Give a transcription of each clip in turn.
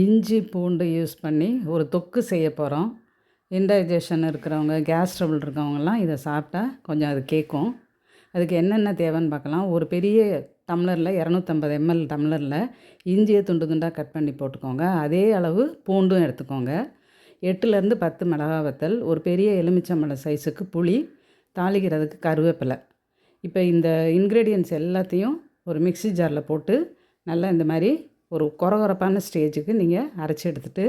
இஞ்சி பூண்டு யூஸ் பண்ணி ஒரு தொக்கு செய்ய போகிறோம். இன்டைஜஷன் இருக்கிறவங்க, கேஸ் ட்ரபிள் இருக்கவங்கலாம் இதை சாப்பிட்டா கொஞ்சம் அது கேட்கும். அதுக்கு என்னென்ன தேவைன்னு பார்க்கலாம். ஒரு பெரிய டம்ளரில் 250 ml டம்ளரில் இஞ்சியை துண்டு துண்டாக கட் பண்ணி போட்டுக்கோங்க. அதே அளவு பூண்டும் எடுத்துக்கோங்க. 8லேருந்து 10 மிளகா வத்தல், ஒரு பெரிய எலுமிச்சம்பழம் சைஸுக்கு புளி, தாளிக்கிறதுக்கு கருவேப்பிலை. இப்போ இந்த இன்க்ரீடியன்ட்ஸ் எல்லாத்தையும் ஒரு மிக்ஸி ஜாரில் போட்டு நல்லா இந்த மாதிரி ஒரு கொரகொரப்பான ஸ்டேஜுக்கு நீங்கள் அரைச்சி எடுத்துகிட்டு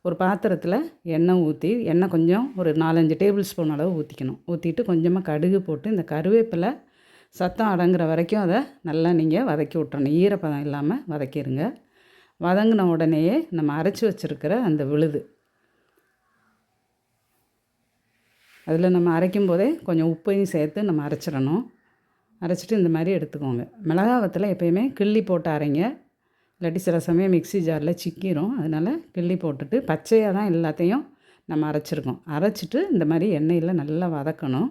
ஒரு பாத்திரத்தில் எண்ணெய் ஊற்றி, எண்ணெய் கொஞ்சம் ஒரு 4-5 டேபிள் ஸ்பூன் அளவு ஊற்றிக்கணும். ஊற்றிட்டு கொஞ்சமாக கடுகு போட்டு இந்த கருவேப்பிலை சத்தம் அடங்குற வரைக்கும் அதை நல்லா நீங்கள் வதக்கி விட்றணும். ஈரப்பதம் இல்லாமல் வதக்கிடுங்க. வதங்கின உடனேயே நம்ம அரைச்சி வச்சுருக்கிற அந்த விழுது அதில் நம்ம அரைக்கும் போதே கொஞ்சம் உப்பையும் சேர்த்து நம்ம அரைச்சிடணும். அரைச்சிட்டு இந்த மாதிரி எடுத்துக்கோங்க. மிளகா வத்தலை எப்போயுமே கிள்ளி போட்டு அரைங்க, இல்லாட்டி சில சமயம் மிக்ஸி ஜாரில் சிக்கிரும். அதனால் கிள்ளி போட்டுட்டு பச்சையாக தான் எல்லாத்தையும் நம்ம அரைச்சிருக்கோம். அரைச்சிட்டு இந்த மாதிரி எண்ணெயில் நல்லா வதக்கணும்.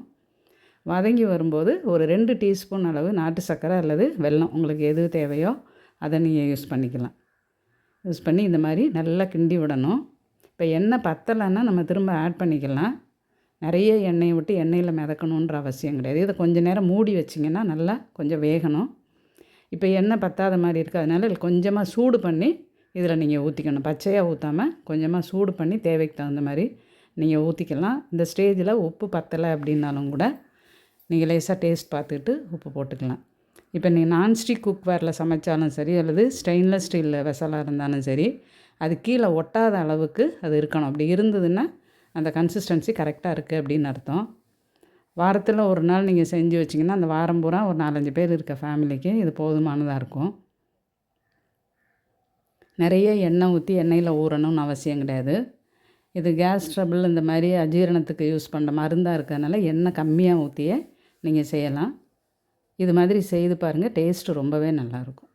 வதங்கி வரும்போது ஒரு 2 டீஸ்பூன் அளவு நாட்டு சர்க்கரை அல்லது வெல்லம், உங்களுக்கு எது தேவையோ அதை நீங்கள் யூஸ் பண்ணிக்கலாம். யூஸ் பண்ணி இந்த மாதிரி நல்லா கிண்டி விடணும். இப்போ எண்ணெய் பத்தலைன்னா நம்ம திரும்ப ஆட் பண்ணிக்கலாம். நிறைய எண்ணெயை விட்டு எண்ணெயில் மிதக்கணுன்ற அவசியம் கிடையாது. இதை கொஞ்சம் நேரம் மூடி வச்சிங்கன்னா நல்லா கொஞ்சம் வேகணும். இப்போ எண்ணெய் பத்தாத மாதிரி இருக்குது, அதனால் கொஞ்சமாக சூடு பண்ணி இதில் நீங்கள் ஊற்றிக்கணும். பச்சையாக ஊற்றாமல் கொஞ்சமாக சூடு பண்ணி தேவைக்கு தகுந்த மாதிரி நீங்கள் ஊற்றிக்கலாம். இந்த ஸ்டேஜில் உப்பு பத்தலை அப்படின்னாலும் கூட நீங்கள் லேசாக டேஸ்ட் பார்த்துட்டு உப்பு போட்டுக்கலாம். இப்போ நீங்கள் நான்ஸ்டிக் குக்வேரில் சமைச்சாலும் சரி அல்லது ஸ்டெயின்லெஸ் ஸ்டீல் வெசலாக இருந்தாலும் சரி, அது கீழே ஒட்டாத அளவுக்கு அது இருக்கணும். அப்படி இருந்ததுன்னா அந்த கன்சிஸ்டன்சி கரெக்டாக இருக்குது அப்படின்னு அர்த்தம். வாரத்தில் ஒரு நாள் நீங்கள் செஞ்சு வச்சிங்கன்னா அந்த வாரம் பூரா ஒரு 4-5 பேர் இருக்க ஃபேமிலிக்கு இது போதுமானதாக இருக்கும். நிறைய எண்ணெய் ஊற்றி எண்ணெயில் ஊறணும்னு அவசியம் கிடையாது. இது கேஸ் ட்ரபிள் இந்த மாதிரி அஜீரணத்துக்கு யூஸ் பண்ணுற மருந்தாக இருக்கிறதுனால எண்ணெய் கம்மியாக ஊற்றியே நீங்கள் செய்யலாம். இது மாதிரி செய்து பாருங்கள், டேஸ்ட்டு ரொம்பவே நல்லாயிருக்கும்.